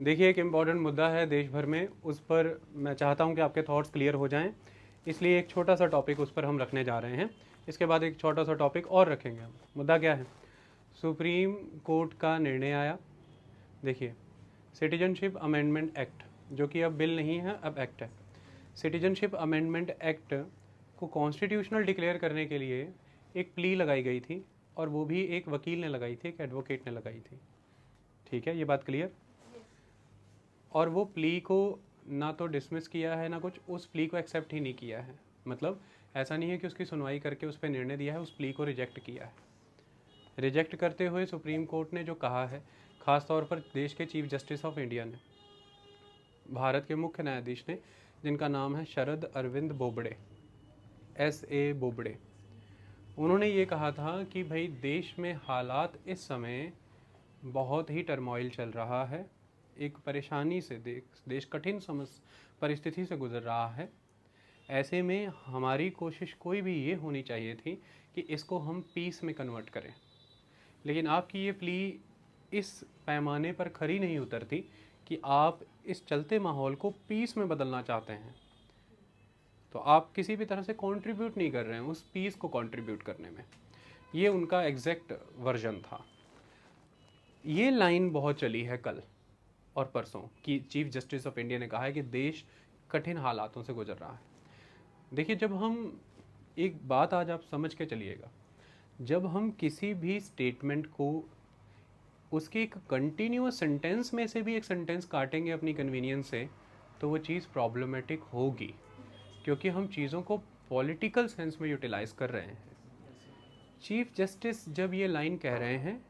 देखिए, एक इम्पॉर्टेंट मुद्दा है देश भर में, उस पर मैं चाहता हूं कि आपके थॉट्स क्लियर हो जाएं, इसलिए एक छोटा सा टॉपिक उस पर हम रखने जा रहे हैं। इसके बाद एक छोटा सा टॉपिक और रखेंगे हम। मुद्दा क्या है? सुप्रीम कोर्ट का निर्णय आया। देखिए, सिटीजनशिप अमेंडमेंट एक्ट, जो कि अब बिल नहीं है, अब एक्ट है। सिटीजनशिप अमेंडमेंट एक्ट को कॉन्स्टिट्यूशनल डिक्लेयर करने के लिए एक प्ली लगाई गई थी, और वो भी एक वकील ने लगाई थी, एक एडवोकेट ने लगाई थी। ठीक है, ये बात क्लियर? और वो प्ली को ना तो डिसमिस किया है ना कुछ, उस प्ली को एक्सेप्ट ही नहीं किया है। मतलब ऐसा नहीं है कि उसकी सुनवाई करके उस पर निर्णय दिया है, उस प्ली को रिजेक्ट किया है। रिजेक्ट करते हुए सुप्रीम कोर्ट ने जो कहा है, ख़ास तौर पर देश के चीफ जस्टिस ऑफ इंडिया ने, भारत के मुख्य न्यायाधीश ने, जिनका नाम है शरद अरविंद बोबड़े, SA बोबड़े, उन्होंने ये कहा था कि भाई देश में हालात इस समय बहुत ही टर्मोइल चल रहा है, एक परेशानी से देश कठिन परिस्थिति से गुजर रहा है। ऐसे में हमारी कोशिश कोई भी ये होनी चाहिए थी कि इसको हम पीस में कन्वर्ट करें, लेकिन आपकी ये प्ली इस पैमाने पर खरी नहीं उतरती कि आप इस चलते माहौल को पीस में बदलना चाहते हैं। तो आप किसी भी तरह से कंट्रीब्यूट नहीं कर रहे हैं उस पीस को कंट्रीब्यूट करने में। ये उनका एग्जैक्ट वर्जन था। ये लाइन बहुत चली है कल और परसों कि चीफ जस्टिस ऑफ इंडिया ने कहा है कि देश कठिन हालातों से गुजर रहा है। देखिए, जब हम एक बात आज आप समझ के चलिएगा, जब हम किसी भी स्टेटमेंट को उसके एक कंटिन्यूअस सेंटेंस में से भी एक सेंटेंस काटेंगे अपनी कन्वीनियंस से, तो वो चीज़ प्रॉब्लमेटिक होगी, क्योंकि हम चीज़ों को पॉलिटिकल सेंस में यूटिलाइज कर रहे हैं। चीफ जस्टिस जब ये लाइन कह रहे हैं,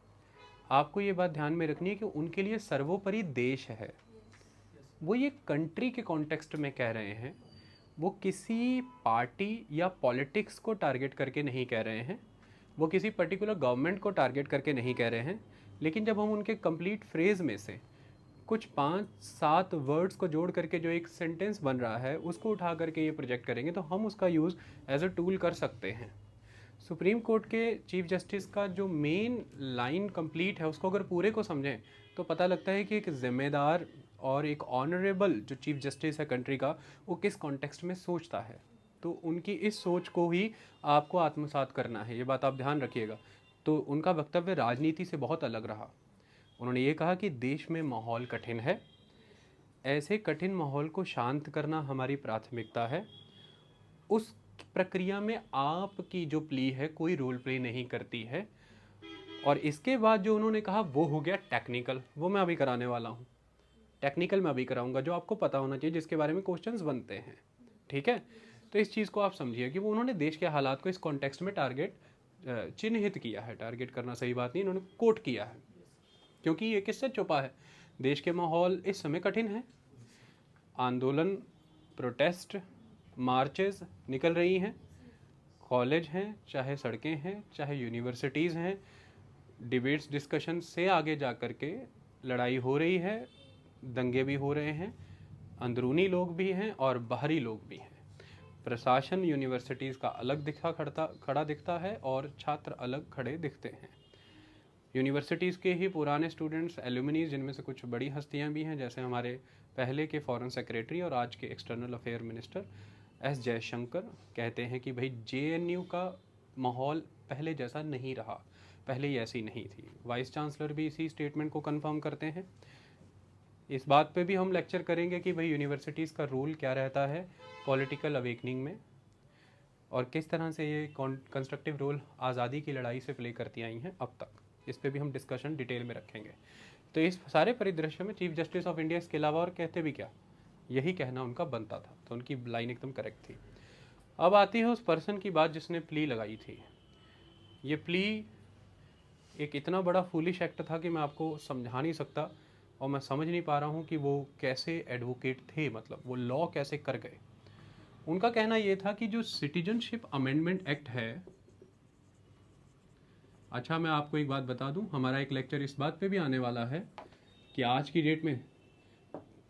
आपको ये बात ध्यान में रखनी है कि उनके लिए सर्वोपरि देश है। वो ये कंट्री के कॉन्टेक्स्ट में कह रहे हैं, वो किसी पार्टी या पॉलिटिक्स को टारगेट करके नहीं कह रहे हैं, वो किसी पर्टिकुलर गवर्नमेंट को टारगेट करके नहीं कह रहे हैं। लेकिन जब हम उनके कंप्लीट फ्रेज में से कुछ 5-7 वर्ड्स को जोड़ करके जो एक सेंटेंस बन रहा है, उसको उठा करके ये प्रोजेक्ट करेंगे, तो हम उसका यूज़ एज अ टूल कर सकते हैं। सुप्रीम कोर्ट के चीफ जस्टिस का जो मेन लाइन कंप्लीट है, उसको अगर पूरे को समझें तो पता लगता है कि एक ज़िम्मेदार और एक ऑनरेबल जो चीफ जस्टिस है कंट्री का, वो किस कॉन्टेक्स्ट में सोचता है। तो उनकी इस सोच को ही आपको आत्मसात करना है, ये बात आप ध्यान रखिएगा। तो उनका वक्तव्य राजनीति से बहुत अलग रहा। उन्होंने ये कहा कि देश में माहौल कठिन है, ऐसे कठिन माहौल को शांत करना हमारी प्राथमिकता है। उस प्रक्रिया में आपकी जो प्ली है कोई रोल प्ले नहीं करती है। और इसके बाद जो उन्होंने कहा वो हो गया टेक्निकल, वो मैं अभी कराने वाला हूँ। टेक्निकल मैं अभी कराऊंगा, जो आपको पता होना चाहिए, जिसके बारे में क्वेश्चंस बनते हैं। ठीक है, तो इस चीज़ को आप समझिए कि वो उन्होंने देश के हालात को इस कॉन्टेक्स्ट में टारगेट चिन्हित किया है। टारगेट करना सही बात नहीं, इन्होंने कोट किया है, क्योंकि ये किससे छुपा है? देश के माहौल इस समय कठिन है। आंदोलन, प्रोटेस्ट, मार्चेस निकल रही हैं, कॉलेज हैं, चाहे सड़कें हैं, चाहे यूनिवर्सिटीज़ हैं, डिबेट्स डिस्कशन से आगे जा कर के लड़ाई हो रही है, दंगे भी हो रहे हैं, अंदरूनी लोग भी हैं और बाहरी लोग भी हैं। प्रशासन यूनिवर्सिटीज़ का अलग खड़ा दिखता है और छात्र अलग खड़े दिखते हैं। यूनिवर्सिटीज़ के ही पुराने स्टूडेंट्स, एल्यूमिनीज, जिनमें से कुछ बड़ी हस्तियां भी हैं, जैसे हमारे पहले के फॉरेन सेक्रेटरी और आज के external affair minister S Jaishankar, कहते हैं कि भाई JNU का माहौल पहले जैसा नहीं रहा, पहले ही ऐसी नहीं थी। वाइस चांसलर भी इसी स्टेटमेंट को कंफर्म करते हैं। इस बात पे भी हम लेक्चर करेंगे कि भाई यूनिवर्सिटीज़ का रोल क्या रहता है पॉलिटिकल अवेकनिंग में, और किस तरह से ये कंस्ट्रक्टिव रोल आज़ादी की लड़ाई से प्ले करती आई हैं अब तक। इस पे भी हम डिस्कशन डिटेल में रखेंगे। तो इस सारे परिदृश्य में चीफ जस्टिस ऑफ इंडिया इसके अलावा और कहते भी क्या, यही कहना उनका बनता था, तो उनकी लाइन एकदम करेक्ट थी। अब आती है उस पर्सन की बात जिसने प्ली लगाई थी। ये प्ली एक इतना बड़ा फूलिश एक्ट था कि मैं आपको समझा नहीं सकता, और मैं समझ नहीं पा रहा हूँ कि वो कैसे एडवोकेट थे, मतलब वो लॉ कैसे कर गए। उनका कहना ये था कि जो सिटीजनशिप अमेंडमेंट एक्ट है, अच्छा मैं आपको एक बात बता दूं, हमारा एक लेक्चर इस बात पे भी आने वाला है कि आज की डेट में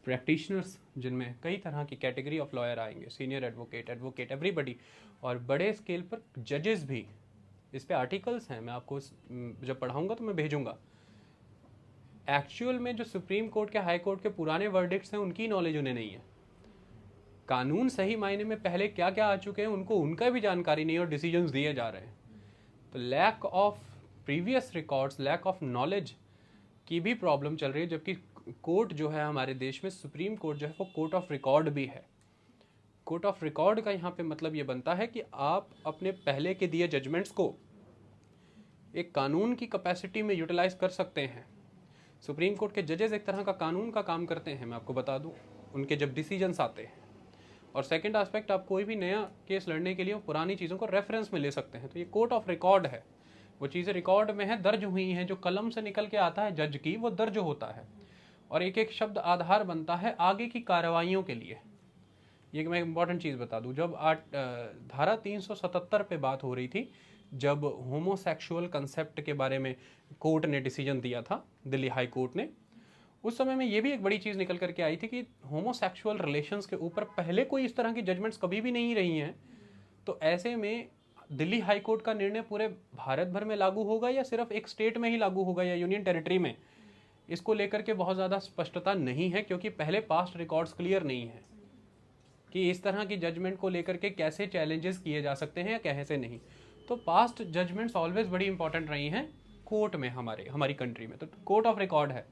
प्रैक्टिशनर्स, जिनमें कई तरह की कैटेगरी ऑफ लॉयर आएंगे, सीनियर एडवोकेट एवरीबडी, और बड़े स्केल पर जजेस भी। इस पे आर्टिकल्स हैं, मैं आपको जब पढ़ाऊंगा तो मैं भेजूंगा। एक्चुअल में जो सुप्रीम कोर्ट के, हाई कोर्ट के पुराने वर्डिक्ट्स हैं उनकी नॉलेज उन्हें नहीं है। कानून सही मायने में पहले क्या क्या आ चुके हैं उनको उनका भी जानकारी नहीं और डिसीजंस दिए जा रहे हैं। तो lack of previous records, lack of knowledge की भी प्रॉब्लम चल रही है। जबकि कोर्ट जो है हमारे देश में, सुप्रीम कोर्ट जो है वो कोर्ट ऑफ रिकॉर्ड भी है। कोर्ट ऑफ रिकॉर्ड का यहाँ पे मतलब ये बनता है कि आप अपने पहले के दिए जजमेंट्स को एक कानून की कैपेसिटी में यूटिलाइज कर सकते हैं। सुप्रीम कोर्ट के जजेस एक तरह का कानून का काम करते हैं, मैं आपको बता दूं, उनके जब डिसीजंस आते हैं। और सेकंड एस्पेक्ट, आप कोई भी नया केस लड़ने के लिए पुरानी चीज़ों को रेफरेंस में ले सकते हैं। तो ये कोर्ट ऑफ रिकॉर्ड है, वो चीज़ें रिकॉर्ड में है, दर्ज हुई हैं, जो कलम से निकल के आता है जज की, वो दर्ज होता है और एक एक शब्द आधार बनता है आगे की कार्रवाइयों के लिए। ये मैं इंपॉर्टेंट चीज़ बता दूं, जब धारा 377 पे बात हो रही थी, जब होमोसेक्सुअल कंसेप्ट के बारे में कोर्ट ने डिसीजन दिया था, दिल्ली हाई कोर्ट ने, उस समय में ये भी एक बड़ी चीज़ निकल करके आई थी कि होमोसेक्सुअल रिलेशंस के ऊपर पहले कोई इस तरह की जजमेंट्स कभी भी नहीं रही हैं। तो ऐसे में दिल्ली हाई कोर्ट का निर्णय पूरे भारत भर में लागू होगा या सिर्फ एक स्टेट में ही लागू होगा या यूनियन टेरिटरी में, इसको लेकर के बहुत ज़्यादा स्पष्टता नहीं है, क्योंकि पहले पास्ट रिकॉर्ड्स क्लियर नहीं है कि इस तरह की जजमेंट को लेकर के कैसे चैलेंजेस किए जा सकते हैं या कैसे नहीं। तो पास्ट जजमेंट्स ऑलवेज बड़ी इंपॉर्टेंट रही हैं कोर्ट में, हमारी कंट्री में। तो कोर्ट ऑफ रिकॉर्ड है।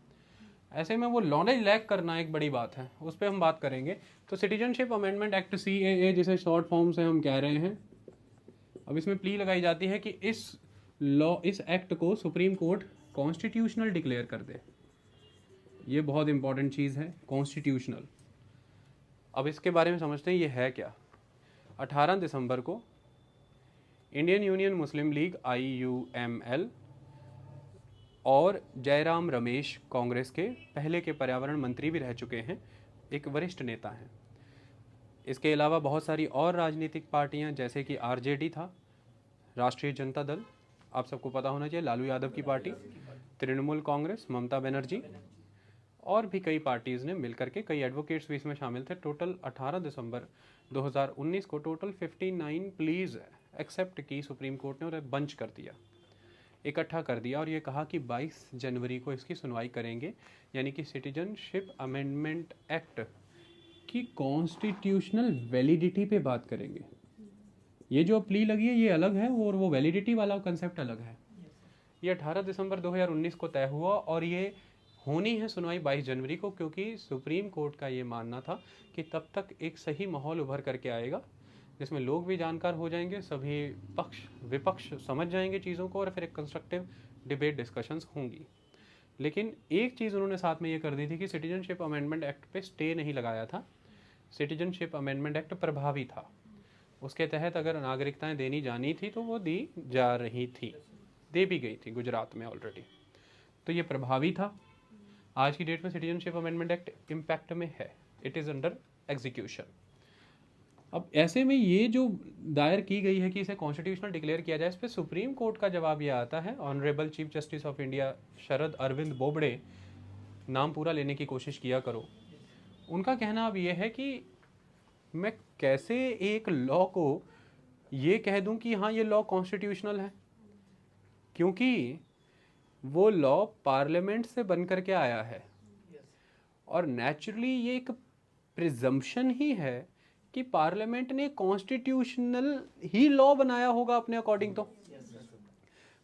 ऐसे में वो नॉलेज लैक करना एक बड़ी बात है, उस पर हम बात करेंगे। तो सिटीजनशिप अमेंडमेंट एक्ट CAA, जिसे शॉर्ट फॉर्म से हम कह रहे हैं, अब इसमें प्ली लगाई जाती है कि इस एक्ट को सुप्रीम कोर्ट कॉन्स्टिट्यूशनल डिक्लेयर कर दे। ये बहुत इंपॉर्टेंट चीज़ है, कॉन्स्टिट्यूशनल। अब इसके बारे में समझते हैं ये है क्या। 18 दिसंबर को इंडियन यूनियन मुस्लिम लीग IUML और जयराम रमेश, कांग्रेस के पहले के पर्यावरण मंत्री भी रह चुके हैं, एक वरिष्ठ नेता हैं। इसके अलावा बहुत सारी और राजनीतिक पार्टियां, जैसे कि RJD था, राष्ट्रीय जनता दल, आप सबको पता होना चाहिए, लालू यादव की पार्टी, तृणमूल कांग्रेस, ममता बनर्जी, और भी कई पार्टीज़ ने मिलकर के, कई एडवोकेट्स भी इसमें शामिल थे। टोटल 18 दिसंबर 2019 को टोटल 59 प्लीज़ एक्सेप्ट की सुप्रीम कोर्ट ने और बंच कर दिया, इकट्ठा कर दिया, और ये कहा कि 22 जनवरी को इसकी सुनवाई करेंगे, यानी कि सिटीजनशिप अमेंडमेंट एक्ट की कॉन्स्टिट्यूशनल वैलिडिटी पे बात करेंगे। ये जो प्ली लगी है ये अलग है और वो वैलिडिटी वाला कंसेप्ट अलग है। ये 18 दिसंबर 2019 को तय हुआ और ये होनी है सुनवाई 22 जनवरी को, क्योंकि सुप्रीम कोर्ट का ये मानना था कि तब तक एक सही माहौल उभर करके आएगा जिसमें लोग भी जानकार हो जाएंगे, सभी पक्ष विपक्ष समझ जाएंगे चीज़ों को, और फिर एक कंस्ट्रक्टिव डिबेट डिस्कशंस होंगी। लेकिन एक चीज़ उन्होंने साथ में ये कर दी थी कि सिटीजनशिप अमेंडमेंट एक्ट पे स्टे नहीं लगाया था। सिटीजनशिप अमेंडमेंट एक्ट प्रभावी था, उसके तहत अगर नागरिकताएं देनी जानी थी तो वो दी जा रही थी, दे भी गई थी गुजरात में ऑलरेडी, तो ये प्रभावी था। आज की डेट में सिटीजनशिप अमेंडमेंट एक्ट इम्पैक्ट में है, इट इज़ अंडर एग्जीक्यूशन। अब ऐसे में ये जो दायर की गई है कि इसे कॉन्स्टिट्यूशनल डिक्लेयर किया जाए, इस पर सुप्रीम कोर्ट का जवाब ये आता है। Honourable chief justice of India Sharad Arvind Bobde, नाम पूरा लेने की कोशिश किया करो, उनका कहना अब ये है कि मैं कैसे एक लॉ को ये कह दूं कि हाँ ये लॉ कॉन्स्टिट्यूशनल है, क्योंकि वो लॉ पार्लियामेंट से बन करके आया है और नेचुरली ये एक प्रिजम्पशन ही है कि पार्लियामेंट ने कॉन्स्टिट्यूशनल ही लॉ बनाया होगा अपने अकॉर्डिंग। तो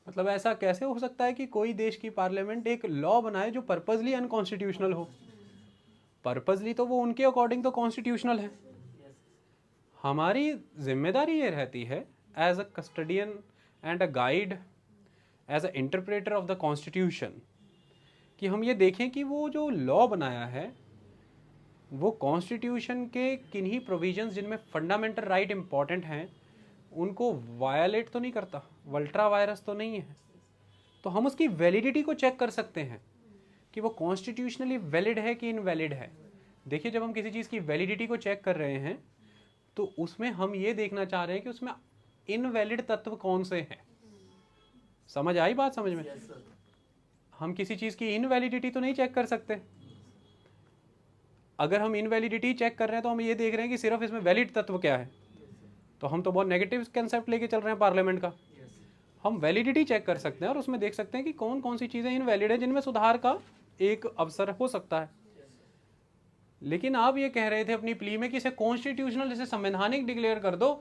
मतलब ऐसा कैसे हो सकता है कि कोई देश की पार्लियामेंट एक लॉ बनाए जो पर्पजली अनकॉन्स्टिट्यूशनल हो? पर्पजली तो वो उनके अकॉर्डिंग तो कॉन्स्टिट्यूशनल है। हमारी जिम्मेदारी ये रहती है as a custodian and a guide, as a interpreter of the constitution, कि हम ये देखें कि वो जो लॉ बनाया है वो कॉन्स्टिट्यूशन के किन्हीं प्रोविजंस जिनमें फंडामेंटल राइट इंपॉर्टेंट हैं उनको वायलेट तो नहीं करता, अल्ट्रा वायरस तो नहीं है। तो हम उसकी वैलिडिटी को चेक कर सकते हैं कि वो कॉन्स्टिट्यूशनली वैलिड है कि इनवैलिड है। देखिए, जब हम किसी चीज़ की वैलिडिटी को चेक कर रहे हैं तो उसमें हम ये देखना चाह रहे हैं कि उसमें इनवैलिड तत्व कौन से हैं। समझ आई बात? समझ में? हम किसी चीज़ की इनवैलिडिटी तो नहीं चेक कर सकते। अगर हम इनवैलिडिटी चेक कर रहे हैं तो हम ये देख रहे हैं कि सिर्फ इसमें वैलिड तत्व क्या है, तो हम तो बहुत नेगेटिव कंसेप्ट लेके चल रहे हैं पार्लियामेंट का। हम वैलिडिटी चेक कर सकते हैं और उसमें देख सकते हैं कि कौन कौन सी चीज़ें इनवैलिड है जिनमें सुधार का एक अवसर हो सकता है। लेकिन आप ये कह रहे थे अपनी प्ली में कि इसे कॉन्स्टिट्यूशनल, इसे संवैधानिक डिक्लेयर कर दो,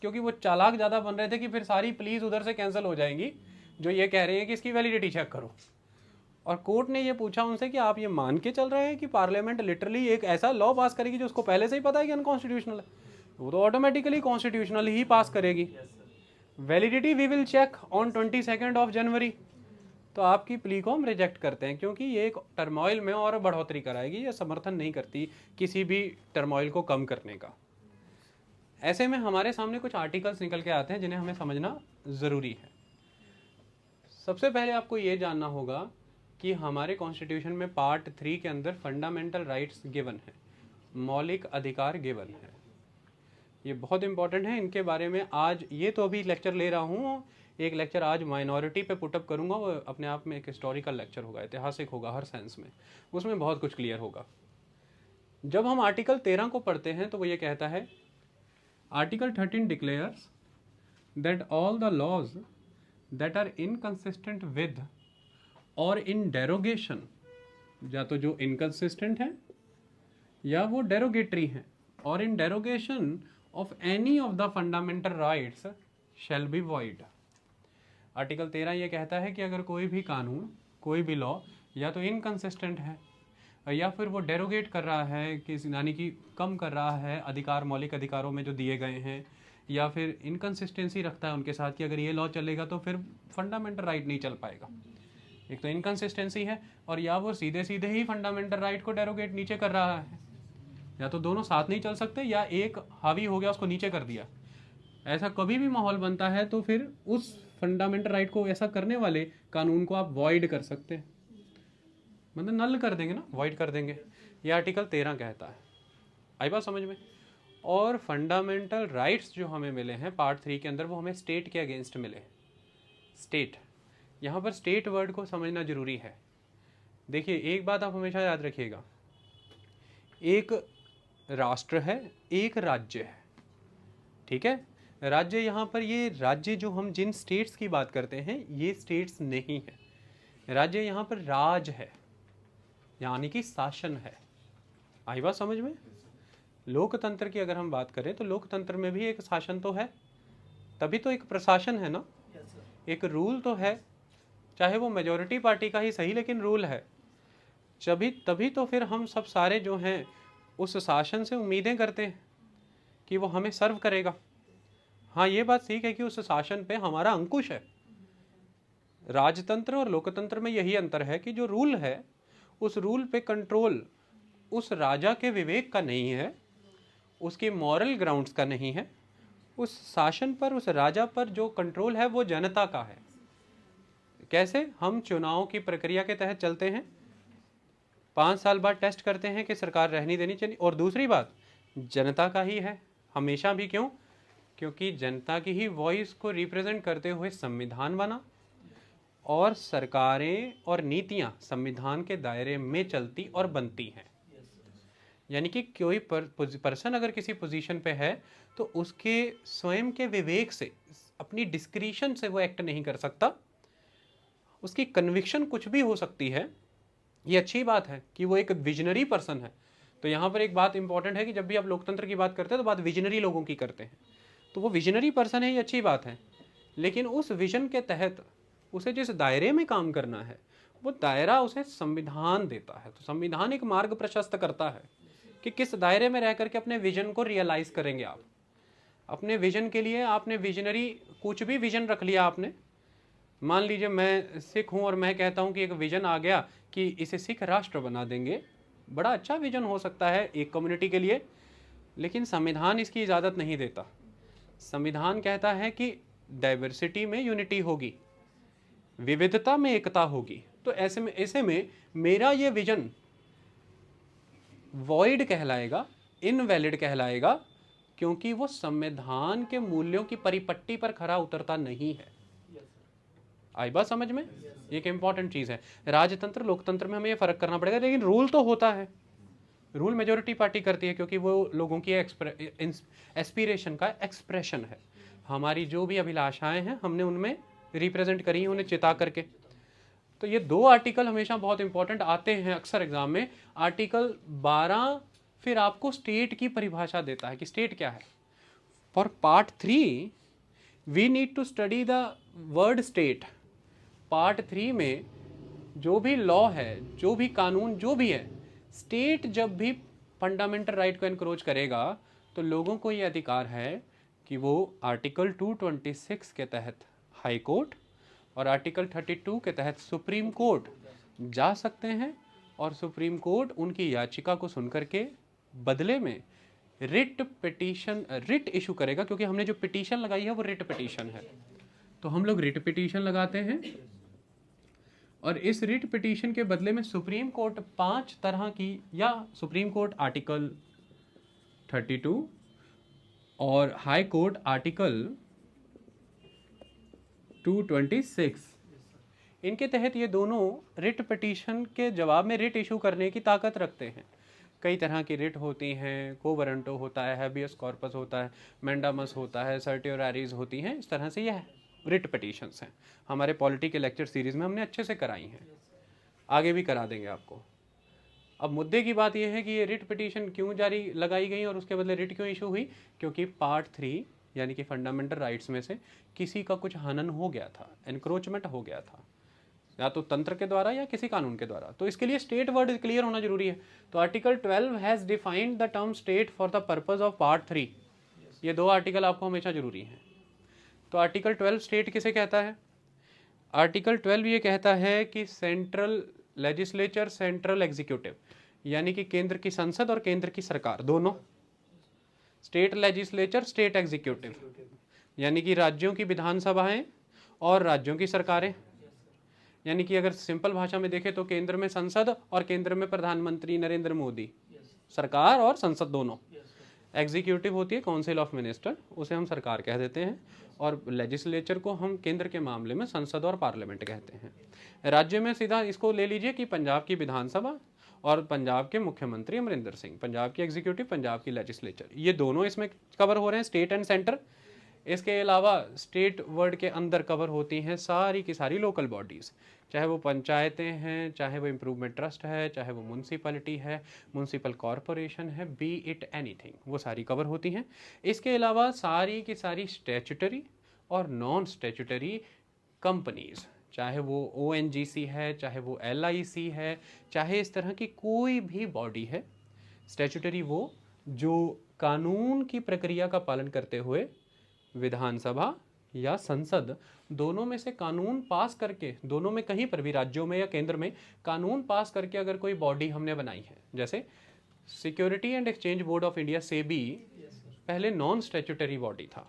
क्योंकि वो चालाक ज़्यादा बन रहे थे कि फिर सारी प्लीज उधर से कैंसिल हो जाएंगी जो ये कह रहे हैं कि इसकी वैलिडिटी चेक करो। और कोर्ट ने ये पूछा उनसे कि आप ये मान के चल रहे हैं कि पार्लियामेंट लिटरली एक ऐसा लॉ पास करेगी जो उसको पहले से ही पता है कि अनकॉन्स्टिट्यूशनल है, वो तो ऑटोमेटिकली कॉन्स्टिट्यूशनल ही पास करेगी। Validity we will check on 22 January. तो आपकी प्ली को हम रिजेक्ट करते हैं क्योंकि ये एक टर्मोइल में और बढ़ोतरी कराएगी, ये समर्थन नहीं करती किसी भी टर्मोइल को कम करने का। ऐसे में हमारे सामने कुछ आर्टिकल्स निकल के आते हैं जिन्हें हमें समझना ज़रूरी है। सबसे पहले आपको ये जानना होगा कि हमारे कॉन्स्टिट्यूशन में पार्ट 3 के अंदर फंडामेंटल राइट्स गिवन है, मौलिक अधिकार गिवन है। ये बहुत इंपॉर्टेंट है, इनके बारे में आज ये तो अभी लेक्चर ले रहा हूँ, एक लेक्चर आज माइनॉरिटी पे पुटअप करूँगा, वो अपने आप में एक हिस्टोरिकल लेक्चर होगा, ऐतिहासिक होगा हर सेंस में, उसमें बहुत कुछ क्लियर होगा। जब हम आर्टिकल 13 को पढ़ते हैं तो वो ये कहता है, article 13 declares that all the laws that are inconsistent with or in derogation, या तो जो इनकंसिस्टेंट है या वो डेरोगेटरी हैं, और in derogation of any of the fundamental rights shall be void. Article 13 ये कहता है कि अगर कोई भी कानून, कोई भी लॉ या तो इनकंसिस्टेंट है या फिर वो डेरोगेट कर रहा है, कि यानी कि कम कर रहा है अधिकार, मौलिक अधिकारों में जो दिए गए हैं, या फिर इनकंसिस्टेंसी रखता है उनके साथ कि अगर ये लॉ चलेगा तो फिर फंडामेंटल राइट नहीं चल पाएगा। एक तो इनकंसिस्टेंसी है, और या वो सीधे सीधे ही फंडामेंटल राइट को डेरोगेट नीचे कर रहा है, या तो दोनों साथ नहीं चल सकते, या एक हावी हो गया उसको नीचे कर दिया। ऐसा कभी भी माहौल बनता है तो फिर उस फंडामेंटल राइट को ऐसा करने वाले कानून को आप वॉइड कर सकते हैं, मतलब नल कर देंगे ना, वॉइड कर देंगे। ये आर्टिकल 13 कहता है। आई बात समझ में? और फंडामेंटल राइट्स जो हमें मिले हैं पार्ट 3 के अंदर, वो हमें स्टेट के अगेंस्ट मिले। स्टेट, यहाँ पर स्टेट वर्ड को समझना जरूरी है। देखिए एक बात आप हमेशा याद रखिएगा, एक राष्ट्र है, एक राज्य है, ठीक है। राज्य, यहाँ पर ये राज्य जो हम जिन स्टेट्स की बात करते हैं ये स्टेट्स नहीं है। राज्य यहाँ पर राज है, यानी कि शासन है। आई बात समझ में? लोकतंत्र की अगर हम बात करें तो लोकतंत्र में भी एक शासन तो है, तभी तो एक प्रशासन है ना, एक रूल तो है, चाहे वो मेजॉरिटी पार्टी का ही सही, लेकिन रूल है। तभी तो फिर हम सब सारे जो हैं उस शासन से उम्मीदें करते हैं कि वो हमें सर्व करेगा। हाँ ये बात ठीक है कि उस शासन पे हमारा अंकुश है। राजतंत्र और लोकतंत्र में यही अंतर है कि जो रूल है उस रूल पे कंट्रोल उस राजा के विवेक का नहीं है, उसके मॉरल ग्राउंड्स का नहीं है, उस शासन पर, उस राजा पर जो कंट्रोल है वो जनता का है। कैसे? हम चुनाव की प्रक्रिया के तहत चलते हैं, 5 साल बाद टेस्ट करते हैं कि सरकार रहनी देनी चाहिए, और दूसरी बात जनता का ही है हमेशा भी। क्यों? क्योंकि जनता की ही वॉइस को रिप्रेजेंट करते हुए संविधान बना, और सरकारें और नीतियां संविधान के दायरे में चलती और बनती हैं। यानी कि कोई पर्सन अगर किसी पोजीशन पे है तो उसके स्वयं के विवेक से, अपनी डिस्क्रिशन से वो एक्ट नहीं कर सकता, उसकी कन्विक्शन कुछ भी हो सकती है। ये अच्छी बात है कि वो एक विजनरी पर्सन है। तो यहाँ पर एक बात इंपॉर्टेंट है कि जब भी आप लोकतंत्र की बात करते हैं तो बात विजनरी लोगों की करते हैं, तो वो विजनरी पर्सन है, ये अच्छी बात है। लेकिन उस विजन के तहत उसे जिस दायरे में काम करना है वो दायरा उसे संविधान देता है। तो संविधान एक मार्ग प्रशस्त करता है कि किस दायरे में रह करके अपने विजन को रियलाइज करेंगे आप। अपने विजन के लिए आपने विजनरी कुछ भी विजन रख लिया आपने, मान लीजिए मैं सिख हूँ और मैं कहता हूँ कि एक विजन आ गया कि इसे सिख राष्ट्र बना देंगे, बड़ा अच्छा विजन हो सकता है एक कम्युनिटी के लिए, लेकिन संविधान इसकी इजाज़त नहीं देता। संविधान कहता है कि डाइवर्सिटी में यूनिटी होगी, विविधता में एकता होगी। तो ऐसे में मेरा ये विजन वॉइड कहलाएगा, इनवैलिड कहलाएगा, क्योंकि वो संविधान के मूल्यों की परिपट्टी पर खरा उतरता नहीं है। आई बात समझ में? एक इंपॉर्टेंट चीज़ है। राजतंत्र लोकतंत्र में हमें ये फर्क करना पड़ेगा, लेकिन रूल तो होता है। रूल मेजॉरिटी पार्टी करती है क्योंकि वो लोगों की एस्पिरेशन का एक्सप्रेशन है। हमारी जो भी अभिलाषाएं हैं हमने उनमें रिप्रेजेंट करी, उन्हें चिता करके। तो ये दो आर्टिकल हमेशा बहुत इंपॉर्टेंट आते हैं अक्सर एग्जाम में। आर्टिकल 12 फिर आपको स्टेट की परिभाषा देता है कि स्टेट क्या है। For part 3 we need to study the word state. Part 3 में जो भी लॉ है, जो भी कानून, जो भी है, स्टेट जब भी फंडामेंटल राइट को एनक्रोच करेगा तो लोगों को ये अधिकार है कि वो आर्टिकल 226 के तहत हाई कोर्ट और आर्टिकल 32 के तहत सुप्रीम कोर्ट जा सकते हैं, और सुप्रीम कोर्ट उनकी याचिका को सुनकर के बदले में रिट इशू करेगा, क्योंकि हमने जो पिटीशन लगाई है वो रिट पिटीशन है। तो हम लोग रिट पिटीशन लगाते हैं, और इस रिट पिटीशन के बदले में सुप्रीम कोर्ट 5 तरह की, या सुप्रीम कोर्ट आर्टिकल 32 और हाई कोर्ट आर्टिकल 226, इनके तहत ये दोनों रिट पिटीशन के जवाब में रिट इशू करने की ताकत रखते हैं। कई तरह की रिट होती हैं, को वारंटो होता है, हैबियस कॉर्पस होता है, मैंडामस होता है, सर्टियोरारीज होती हैं। इस तरह से यह रिट पिटीशंस हैं। हमारे पॉलिटी के लेक्चर सीरीज़ में हमने अच्छे से कराई हैं, आगे भी करा देंगे आपको। अब मुद्दे की बात यह है कि ये रिट पिटीशन क्यों जारी लगाई गई और उसके बदले रिट क्यों इशू हुई, क्योंकि पार्ट 3 यानी कि फंडामेंटल राइट्स में से किसी का कुछ हनन हो गया था, एनक्रोचमेंट हो गया था, या तो तंत्र के द्वारा या किसी कानून के द्वारा। तो इसके लिए स्टेट वर्ड क्लियर होना जरूरी है। तो article 12 has defined the term state for the purpose of part 3। ये दो आर्टिकल आपको हमेशा जरूरी हैं। तो आर्टिकल 12 स्टेट किसे कहता है? आर्टिकल 12 ये कहता है कि सेंट्रल लेजिस्लेचर, सेंट्रल एग्जीक्यूटिव, यानी कि केंद्र की संसद और केंद्र की सरकार दोनों। स्टेट लेजिस्लेचर, स्टेट एग्जीक्यूटिव, यानी कि राज्यों की विधानसभाएं और राज्यों की सरकारें। यानी कि अगर सिंपल भाषा में देखें तो केंद्र में संसद और केंद्र में प्रधानमंत्री नरेंद्र मोदी, सरकार और संसद दोनों। एग्जीक्यूटिव होती है काउंसिल ऑफ मिनिस्टर, उसे हम सरकार कह देते हैं, और लेजिस्लेचर को हम केंद्र के मामले में संसद और पार्लियामेंट कहते हैं। राज्य में सीधा इसको ले लीजिए कि पंजाब की विधानसभा और पंजाब के मुख्यमंत्री अमरिंदर सिंह, पंजाब की एग्जीक्यूटिव, पंजाब की लेजिस्लेचर, ये दोनों इसमें कवर हो रहे हैं, स्टेट एंड सेंटर। इसके अलावा स्टेट वर्ड के अंदर कवर होती हैं सारी की सारी लोकल बॉडीज़, चाहे वो पंचायतें हैं, चाहे वो इम्प्रूवमेंट ट्रस्ट है, चाहे वो म्यूनसिपैलिटी है, म्यूनसिपल कॉरपोरेशन है, बी इट एनीथिंग, वो सारी कवर होती हैं। इसके अलावा सारी की सारी स्टैट्यूटरी और नॉन स्टैट्यूटरी कंपनीज़, चाहे वो ONGC है, चाहे वो LIC है, चाहे इस तरह की कोई भी बॉडी है स्टैट्यूटरी, वो जो कानून की प्रक्रिया का पालन करते हुए विधानसभा या संसद दोनों में से कानून पास करके, दोनों में कहीं पर भी, राज्यों में या केंद्र में, कानून पास करके अगर कोई बॉडी हमने बनाई है, जैसे security and exchange board of India, SEBI, पहले नॉन स्टैट्यूटरी बॉडी था,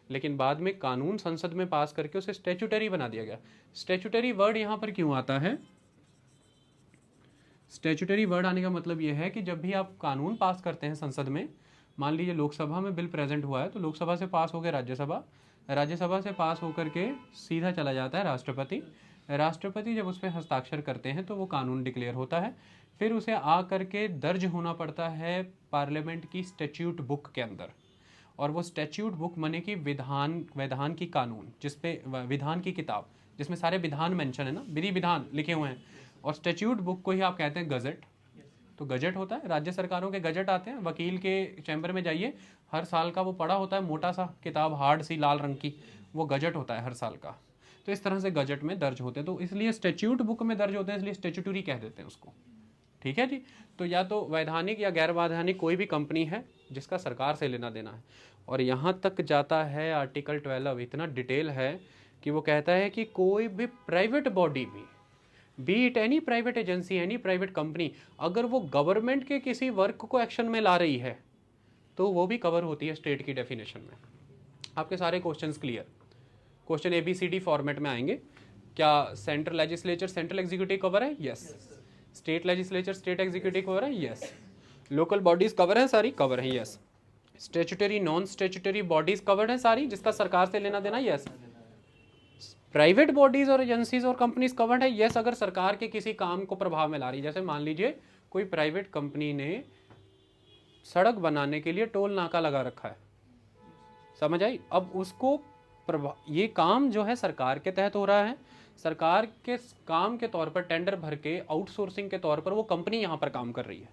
लेकिन बाद में कानून संसद में पास करके उसे स्टैट्यूटरी बना दिया गया। स्टैट्यूटरी वर्ड यहाँ पर क्यों आता है? स्टैट्यूटरी वर्ड आने का मतलब यह है कि जब भी आप कानून पास करते हैं संसद में, मान लीजिए लोकसभा में बिल प्रेजेंट हुआ है, तो लोकसभा से पास हो गया राज्यसभा, राज्यसभा से पास होकर के सीधा चला जाता है राष्ट्रपति। राष्ट्रपति जब उस पर हस्ताक्षर करते हैं तो वो कानून डिक्लेयर होता है, फिर उसे आ करके दर्ज होना पड़ता है पार्लियामेंट की स्टैट्यूट बुक के अंदर, और वो स्टैट्यूट बुक माने कि विधान की कानून, जिसपे विधान की किताब जिसमें सारे विधान मेंशन है ना, विधि विधान लिखे हुए हैं, और स्टैट्यूट बुक को ही आप कहते हैं गजट। तो गजट होता है, राज्य सरकारों के गजट आते हैं, वकील के चैम्बर में जाइए, हर साल का वो पड़ा होता है, मोटा सा किताब, हार्ड सी लाल रंग की, वो गजट होता है हर साल का। तो इस तरह से गजट में दर्ज होते हैं, तो इसलिए स्टैट्यूट बुक में दर्ज होते हैं, इसलिए स्टैट्यूटरी कह देते हैं उसको। ठीक है जी। तो या तो वैधानिक या गैर वैधानिक कोई भी कंपनी है जिसका सरकार से लेना देना है। और यहाँ तक जाता है आर्टिकल 12, इतना डिटेल है कि वो कहता है कि कोई भी प्राइवेट बॉडी भी, B it any private agency, any private company, अगर वो गवर्नमेंट के किसी वर्क को एक्शन में ला रही है तो वो भी कवर होती है स्टेट की डेफिनेशन में। आपके सारे questions clear, question ABCD format में आएंगे। क्या central legislature, central executive cover है? Yes. State legislature, state executive cover है? यस। लोकल बॉडीज कवर है? सारी कवर है? Yes. Statutory, non statutory bodies covered है सारी, जिसका सरकार से लेना देना? यस। प्राइवेट बॉडीज और एजेंसीज और कंपनीज कवर्ड है? यस, अगर सरकार के किसी काम को प्रभाव में ला रही, जैसे मान लीजिए कोई प्राइवेट कंपनी ने सड़क बनाने के लिए टोल नाका लगा रखा है, समझ आई? अब उसको ये काम जो है सरकार के तहत हो रहा है, सरकार के काम के तौर पर टेंडर भर के आउटसोर्सिंग के तौर पर वो कंपनी यहाँ पर काम कर रही है,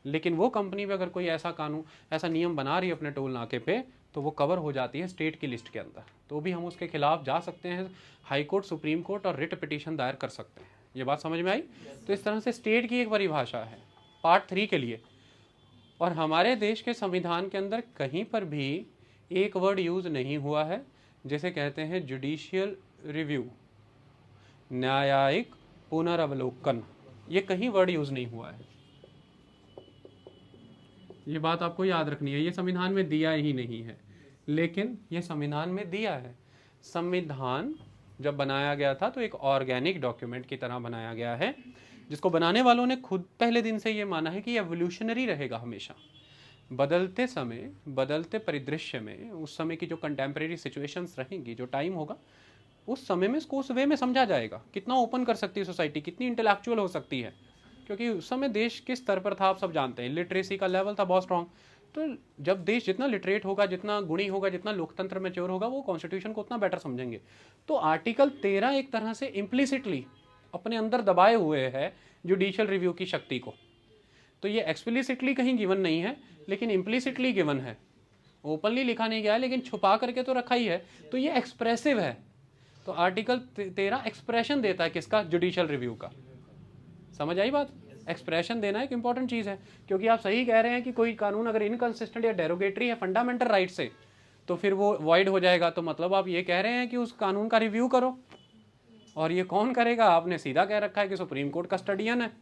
लेकिन वो कंपनी भी अगर कोई ऐसा कानून, ऐसा नियम बना रही है अपने टोल नाके पे, तो वो कवर हो जाती है स्टेट की लिस्ट के अंदर, तो भी हम उसके खिलाफ जा सकते हैं, हाई कोर्ट, सुप्रीम कोर्ट और रिट पिटीशन दायर कर सकते हैं। ये बात समझ में आई? तो इस तरह से स्टेट की एक परिभाषा है पार्ट 3 के लिए। और हमारे देश के संविधान के अंदर कहीं पर भी एक वर्ड यूज नहीं हुआ है जिसे कहते हैं जुडिशियल रिव्यू, न्यायिक पुनरावलोकन। ये कहीं वर्ड यूज नहीं हुआ है, ये बात आपको याद रखनी है। ये संविधान में दिया ही नहीं है, लेकिन ये संविधान में दिया है। संविधान जब बनाया गया था तो एक ऑर्गेनिक डॉक्यूमेंट की तरह बनाया गया है, जिसको बनाने वालों ने खुद पहले दिन से ये माना है कि एवोल्यूशनरी रहेगा हमेशा। बदलते समय, बदलते परिदृश्य में, उस समय की जो कंटेम्प्रेरी सिचुएशंस रहेंगी, जो टाइम होगा, उस समय में इसको उस वे में समझा जाएगा। कितना ओपन कर सकती है सोसाइटी, कितनी इंटेलेक्चुअल हो सकती है, क्योंकि उस समय देश किस स्तर पर था आप सब जानते हैं। लिटरेसी का लेवल था बहुत स्ट्रांग। तो जब देश जितना लिटरेट होगा, जितना गुणी होगा, जितना लोकतंत्र मैच्योर होगा, वो कॉन्स्टिट्यूशन को उतना बेटर समझेंगे। तो आर्टिकल 13 एक तरह से इम्प्लिसिटली अपने अंदर दबाए हुए है जुडिशियल रिव्यू की शक्ति को। तो ये एक्सप्लिसिटली कहीं गिवन नहीं है, लेकिन इम्प्लिसिटली गिवन है। ओपनली लिखा नहीं गया है, लेकिन छुपा करके तो रखा ही है। तो ये एक्सप्रेसिव है। तो आर्टिकल 13 एक्सप्रेशन देता है किसका? जुडिशियल रिव्यू का। समझ आई बात? एक्सप्रेशन देना एक इंपॉर्टेंट चीज़ है, क्योंकि आप सही कह रहे हैं कि कोई कानून अगर इनकंसिस्टेंट या डेरोगेटरी है फंडामेंटल राइट से, तो फिर वो वॉइड हो जाएगा। तो मतलब आप ये कह रहे हैं कि उस कानून का रिव्यू करो, और ये कौन करेगा? आपने सीधा कह रखा है कि सुप्रीम कोर्ट कस्टडियन है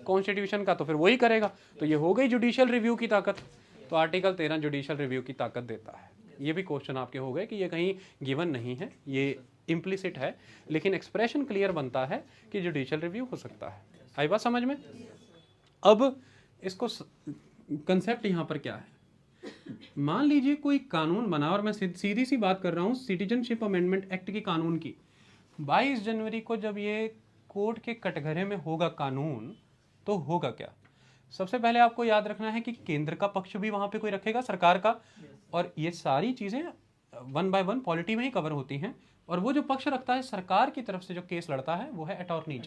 कॉन्स्टिट्यूशन का, तो फिर वही करेगा। तो ये हो गई जुडिशियल रिव्यू की ताकत। तो आर्टिकल 13 जुडिशियल रिव्यू की ताकत देता है। ये भी क्वेश्चन आपके हो गए कि ये कहीं गिवन नहीं है, ये इम्प्लिसिट है, लेकिन एक्सप्रेशन क्लियर बनता है कि जुडिशियल रिव्यू हो सकता है। आई बात समझ में? अब इसको कंसेप्ट यहाँ पर क्या है? मान लीजिए कोई कानून बना, और मैं सीधी सी बात कर रहा हूँ सिटीजनशिप अमेंडमेंट एक्ट की कानून की। 22 जनवरी को जब ये कोर्ट के कटघरे में होगा कानून, तो होगा क्या? सबसे पहले आपको याद रखना है कि केंद्र का पक्ष भी वहाँ पे कोई रखेगा, सरकार का, और ये सारी चीज़ें 1 बाय 1 पॉलिटी में ही कवर होती हैं। और वो जो पक्ष रखता है सरकार की तरफ से, जो केस लड़ता है, वो है अटॉर्नी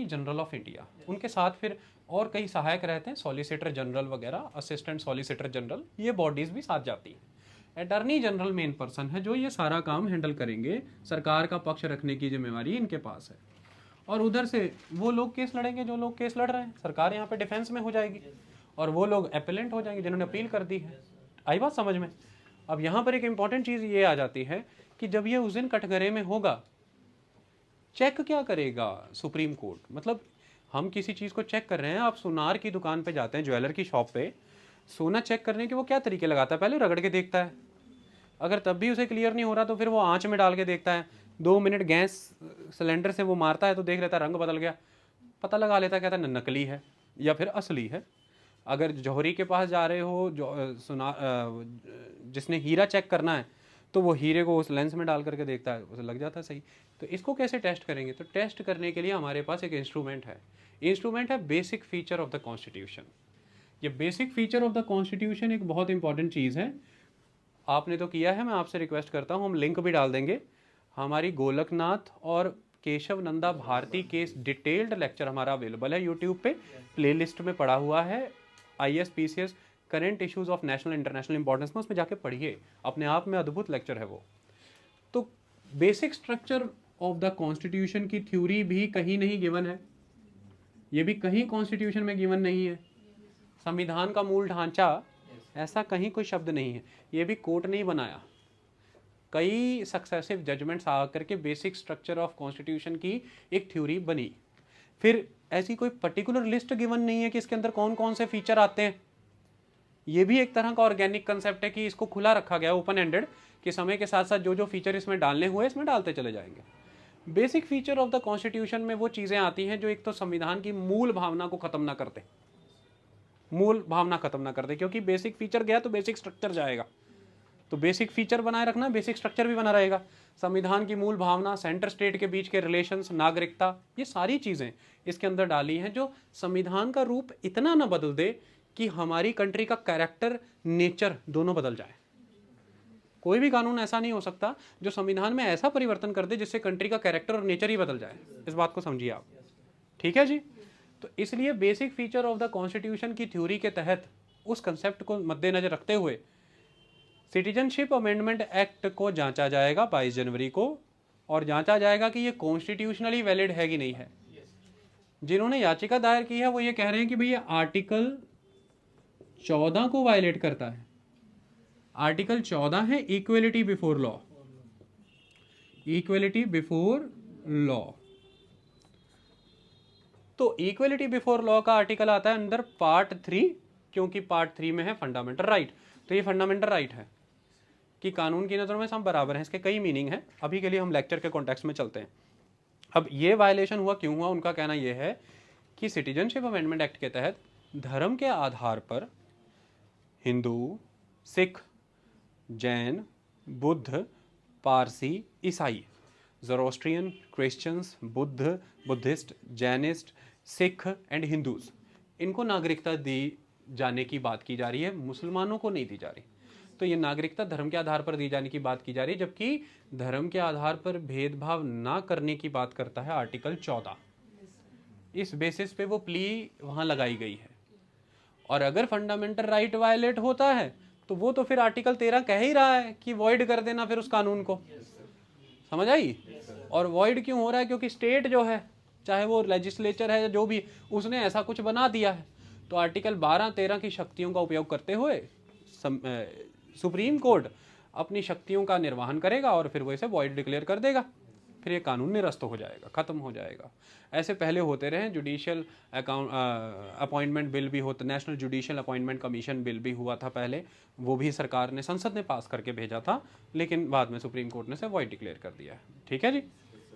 जनरल ऑफ इंडिया। उनके साथ फिर और कई सहायक रहते हैं, सॉलिसिटर जनरल वगैरह, असिस्टेंट सॉलिसिटर जनरल, ये बॉडीज भी साथ जाती हैं। अटॉर्नी जनरल मेन पर्सन है जो ये सारा काम हैंडल करेंगे। सरकार का पक्ष रखने की जिम्मेवारी इनके पास है। और उधर से वो लोग केस लड़ेंगे जो लोग केस लड़ रहे हैं। सरकार यहाँ पे डिफेंस में हो जाएगी, और वो लोग एपेलेंट हो जाएंगे जिन्होंने अपील कर दी है। आई बात समझ में? अब यहाँ पर एक इंपॉर्टेंट चीज़ ये आ जाती है कि जब ये उस दिन कटघरे में होगा, चेक क्या करेगा सुप्रीम कोर्ट? मतलब हम किसी चीज़ को चेक कर रहे हैं, आप सुनार की दुकान पे जाते हैं, ज्वेलर की शॉप पे, सोना चेक करने के वो क्या तरीके लगाता है? पहले रगड़ के देखता है, अगर तब भी उसे क्लियर नहीं हो रहा तो फिर वो आंच में डाल के देखता है। 2 मिनट गैस सिलेंडर से वो मारता है तो देख लेता है रंग बदल गया, पता लगा लेता है, कहता है नकली है या फिर असली है। अगर जौहरी के पास जा रहे हो, जिसने हीरा चेक करना है, तो वो हीरे को उस लेंस में डाल करके देखता है, उसे लग जाता है सही। तो इसको कैसे टेस्ट करेंगे? तो टेस्ट करने के लिए हमारे पास एक इंस्ट्रूमेंट है basic feature of the constitution. ये basic feature of the constitution एक बहुत इंपॉर्टेंट चीज़ है। आपने तो किया है, मैं आपसे रिक्वेस्ट करता हूँ, हम लिंक भी डाल देंगे। हमारी गोलकनाथ और Kesavananda Bharati case detailed lecture हमारा अवेलेबल है यूट्यूब पे, प्लेलिस्ट में पड़ा हुआ है, IAS PCS current issues of national international importance में, उसमें जाके पढ़िए, अपने आप में अद्भुत लेक्चर है वो। तो basic structure of the constitution की थ्योरी भी कहीं नहीं गिवन है, ये भी कहीं कॉन्स्टिट्यूशन में गिवन नहीं है। संविधान का मूल ढांचा, ऐसा कहीं कोई शब्द नहीं है, ये भी कोर्ट नहीं बनाया। कई सक्सेसिव जजमेंट्स आकर के बेसिक स्ट्रक्चर ऑफ कॉन्स्टिट्यूशन की एक थ्योरी बनी। फिर ऐसी कोई पर्टिकुलर लिस्ट गिवन नहीं है कि इसके अंदर कौन कौन से फीचर आते हैं। ये भी एक तरह का ऑर्गेनिक कंसेप्ट है कि इसको खुला रखा गया, ओपन एंडेड, कि समय के साथ साथ जो जो फीचर इसमें डालने हुए इसमें डालते चले जाएंगे। Basic feature of the constitution में वो चीज़ें आती हैं जो एक तो संविधान की मूल भावना को ख़त्म ना करते, क्योंकि बेसिक फीचर गया तो बेसिक स्ट्रक्चर जाएगा। तो बेसिक फीचर बनाए रखना, बेसिक स्ट्रक्चर भी बना रहेगा। संविधान की मूल भावना, सेंटर स्टेट के बीच के रिलेशंस, नागरिकता, ये सारी चीज़ें इसके अंदर डाली हैं जो संविधान का रूप इतना ना बदल दे कि हमारी कंट्री का कैरेक्टर, नेचर दोनों बदल जाए। कोई भी कानून ऐसा नहीं हो सकता जो संविधान में ऐसा परिवर्तन कर दे जिससे कंट्री का कैरेक्टर और नेचर ही बदल जाए। इस बात को समझिए आप, ठीक है जी। तो इसलिए basic feature of the constitution की थ्योरी के तहत उस कंसेप्ट को मद्देनजर रखते हुए सिटीजनशिप अमेंडमेंट एक्ट को जांचा जाएगा 22 जनवरी को, और जांचा जाएगा कि ये कॉन्स्टिट्यूशनली वैलिड है कि नहीं है। जिन्होंने याचिका दायर की है वो ये कह रहे हैं कि भैया आर्टिकल 14 को वायलेट करता है। आर्टिकल 14 है equality before law, equality before law. तो इक्वलिटी बिफोर लॉ का आर्टिकल आता है अंडर पार्ट 3, क्योंकि पार्ट 3 में है फंडामेंटल राइट। तो ये फंडामेंटल राइट है कि कानून की नज़र में सब बराबर हैं। इसके कई मीनिंग हैं, अभी के लिए हम लेक्चर के कॉन्टेक्स्ट में चलते हैं। अब ये वायलेशन हुआ क्यों हुआ, उनका कहना यह है कि सिटीजनशिप अमेंडमेंट एक्ट के तहत धर्म के आधार पर हिंदू, सिख, जैन, बुद्ध, पारसी, ईसाई, Zoroastrian, Christians, Buddhist, Jainist, Sikh and Hindus, इनको नागरिकता दी जाने की बात की जा रही है, मुसलमानों को नहीं दी जा रही। तो ये नागरिकता धर्म के आधार पर दी जाने की बात की जा रही है, जबकि धर्म के आधार पर भेदभाव ना करने की बात करता है आर्टिकल 14। इस बेसिस पे वो प्ली वहाँ लगाई गई है। और अगर फंडामेंटल राइट वायलेट होता है तो वो तो फिर आर्टिकल 13 कह ही रहा है कि वॉइड कर देना फिर उस कानून को। समझ आई? और वॉइड क्यों हो रहा है? क्योंकि स्टेट जो है, चाहे वो लेजिस्लेचर है जो भी, उसने ऐसा कुछ बना दिया है। तो आर्टिकल 12-13 की शक्तियों का उपयोग करते हुए सुप्रीम कोर्ट अपनी शक्तियों का निर्वहन करेगा और फिर वो इसे वॉइड डिक्लेयर कर देगा, फिर ये कानून निरस्त हो जाएगा, ख़त्म हो जाएगा। ऐसे पहले होते रहे, जुडिशियल अपॉइंटमेंट बिल भी होता, national judicial appointment commission bill भी हुआ था पहले, वो भी सरकार ने, संसद ने पास करके भेजा था, लेकिन बाद में सुप्रीम कोर्ट ने इसे वॉइड डिक्लेयर कर दिया है। ठीक है जी,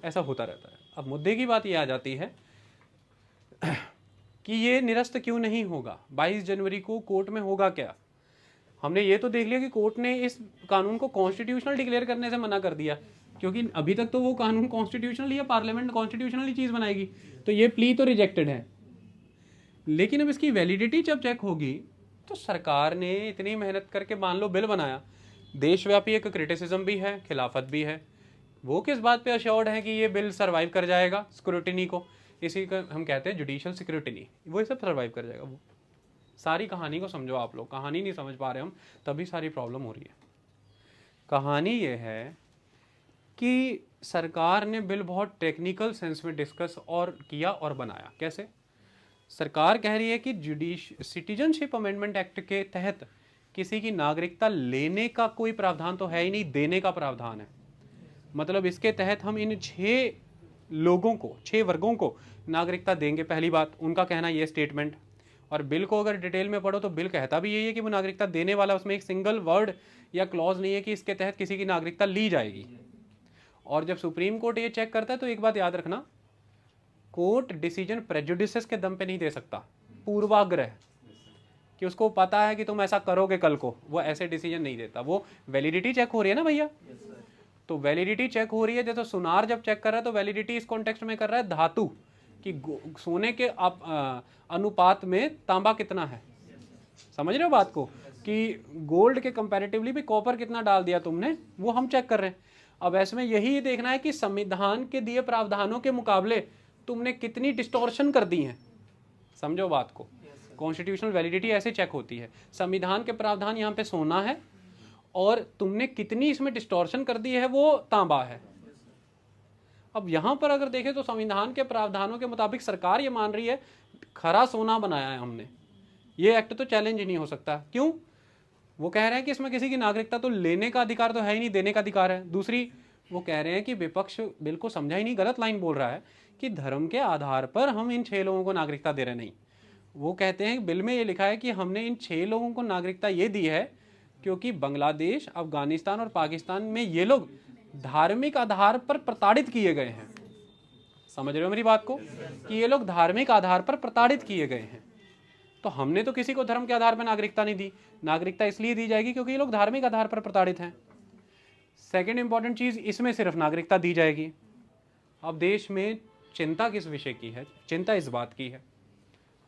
ऐसा होता रहता है। अब मुद्दे की बात ये आ जाती है कि ये निरस्त क्यों नहीं होगा, 22 जनवरी को कोर्ट में होगा क्या। हमने ये तो देख लिया कि कोर्ट ने इस कानून को कॉन्स्टिट्यूशनल डिक्लेयर करने से मना कर दिया, क्योंकि अभी तक तो वो कानून कॉन्स्टिट्यूशनल या पार्लियामेंट कॉन्स्टिट्यूशनली चीज़ बनाएगी, तो ये प्ली तो रिजेक्टेड है। लेकिन अब इसकी वैलिडिटी जब चेक होगी तो सरकार ने इतनी मेहनत करके मान लो बिल बनाया, देशव्यापी एक क्रिटिसिज्म भी है, खिलाफत भी है, वो किस बात पे अश्योर्ड है कि ये बिल सर्वाइव कर जाएगा स्क्रूटिनी को। इसी का हम कहते हैं जुडिशियल स्क्रूटिनी, वो सब सर्वाइव कर जाएगा। वो सारी कहानी को समझो आप लोग, कहानी नहीं समझ पा रहे हम, तभी सारी प्रॉब्लम हो रही है। कहानी ये है कि सरकार ने बिल बहुत टेक्निकल सेंस में डिस्कस और किया और बनाया। कैसे? सरकार कह रही है कि सिटीजनशिप अमेंडमेंट एक्ट के तहत किसी की नागरिकता लेने का कोई प्रावधान तो है ही नहीं, देने का प्रावधान है। मतलब इसके तहत हम इन 6 लोगों को, 6 वर्गों को नागरिकता देंगे। पहली बात, उनका कहना ये स्टेटमेंट। और बिल को अगर डिटेल में पढ़ो तो बिल कहता भी यही है कि वो नागरिकता देने वाला, उसमें एक सिंगल वर्ड या क्लॉज नहीं है कि इसके तहत किसी की नागरिकता ली जाएगी। और जब सुप्रीम कोर्ट ये चेक करता है तो एक बात याद रखना, कोर्ट डिसीजन प्रेजुडिसेस के दम पे नहीं दे सकता, पूर्वाग्रह कि उसको पता है कि तुम ऐसा करोगे कल को, वो ऐसे डिसीजन नहीं देता। वो वैलिडिटी चेक हो रही है ना भैया, तो वैलिडिटी चेक हो रही है। जैसे सुनार जब चेक कर रहा है तो वैलिडिटी इस कॉन्टेक्स्ट में कर रहा है धातु कि सोने के अनुपात में तांबा कितना है। समझ रहे हो बात को, कि गोल्ड के कंपैरेटिवली भी कॉपर कितना डाल दिया तुमने, वो हम चेक कर रहे हैं। अब ऐसे में यही देखना है कि संविधान के दिए प्रावधानों के मुकाबले तुमने कितनी डिस्टॉर्शन कर दी है। समझो बात को, कॉन्स्टिट्यूशनल वैलिडिटी ऐसे चेक होती है। संविधान के प्रावधान यहाँ पे सोना है और तुमने कितनी इसमें डिस्टॉर्शन कर दी है, वो तांबा है। अब यहाँ पर अगर देखें तो संविधान के प्रावधानों के मुताबिक सरकार ये मान रही है खरा सोना बनाया है हमने, ये एक्ट तो चैलेंज ही नहीं हो सकता। क्यों? वो कह रहे हैं कि इसमें किसी की नागरिकता तो लेने का अधिकार तो है ही नहीं, देने का अधिकार है। दूसरी, वो कह रहे हैं कि विपक्ष बिल को समझा ही नहीं, गलत लाइन बोल रहा है कि धर्म के आधार पर हम इन 6 लोगों को नागरिकता दे रहे नहीं। वो कहते हैं बिल में ये लिखा है कि हमने इन 6 लोगों को नागरिकता ये दी है क्योंकि बांग्लादेश, अफगानिस्तान और पाकिस्तान में ये लोग धार्मिक आधार पर प्रताड़ित किए गए हैं। समझ रहे हो मेरी बात को, कि ये लोग धार्मिक आधार पर प्रताड़ित किए गए हैं। तो हमने तो किसी को धर्म के आधार पर नागरिकता नहीं दी, नागरिकता इसलिए दी जाएगी क्योंकि ये लोग धार्मिक आधार पर प्रताड़ित हैं। सेकेंड इंपॉर्टेंट चीज़, इसमें सिर्फ नागरिकता दी जाएगी। अब देश में चिंता किस विषय की है? चिंता इस बात की है,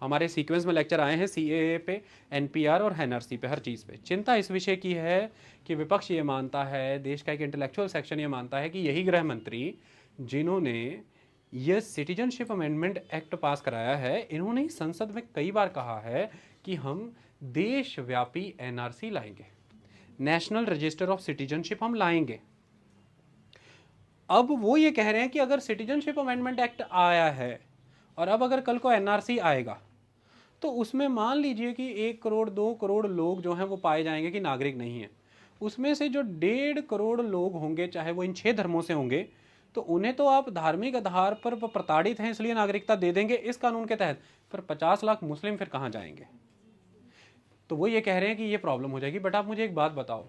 हमारे सीक्वेंस में लेक्चर आए हैं सीएए पे, एनपीआर और एनआरसी पे, हर चीज़ पे। चिंता इस विषय की है कि विपक्ष ये मानता है, देश का एक इंटेलेक्चुअल सेक्शन ये मानता है कि यही गृह मंत्री जिन्होंने ये सिटीजनशिप अमेंडमेंट एक्ट पास कराया है, इन्होंने ही संसद में कई बार कहा है कि हम देशव्यापी एनआरसी लाएंगे, नेशनल रजिस्टर ऑफ सिटीजनशिप हम लाएंगे। अब वो ये कह रहे हैं कि अगर सिटीजनशिप अमेंडमेंट एक्ट आया है और अब अगर कल को एनआरसी आएगा तो उसमें मान लीजिए कि 1 करोड़ 2 करोड़ लोग जो हैं वो पाए जाएंगे कि नागरिक नहीं है। उसमें से जो 1.5 करोड़ लोग होंगे, चाहे वो इन 6 धर्मों से होंगे, तो उन्हें तो आप धार्मिक आधार पर प्रताड़ित हैं इसलिए नागरिकता दे देंगे इस कानून के तहत, पर 50 लाख मुस्लिम फिर कहाँ जाएंगे? तो वो ये कह रहे हैं कि ये प्रॉब्लम हो जाएगी। बट आप मुझे एक बात बताओ,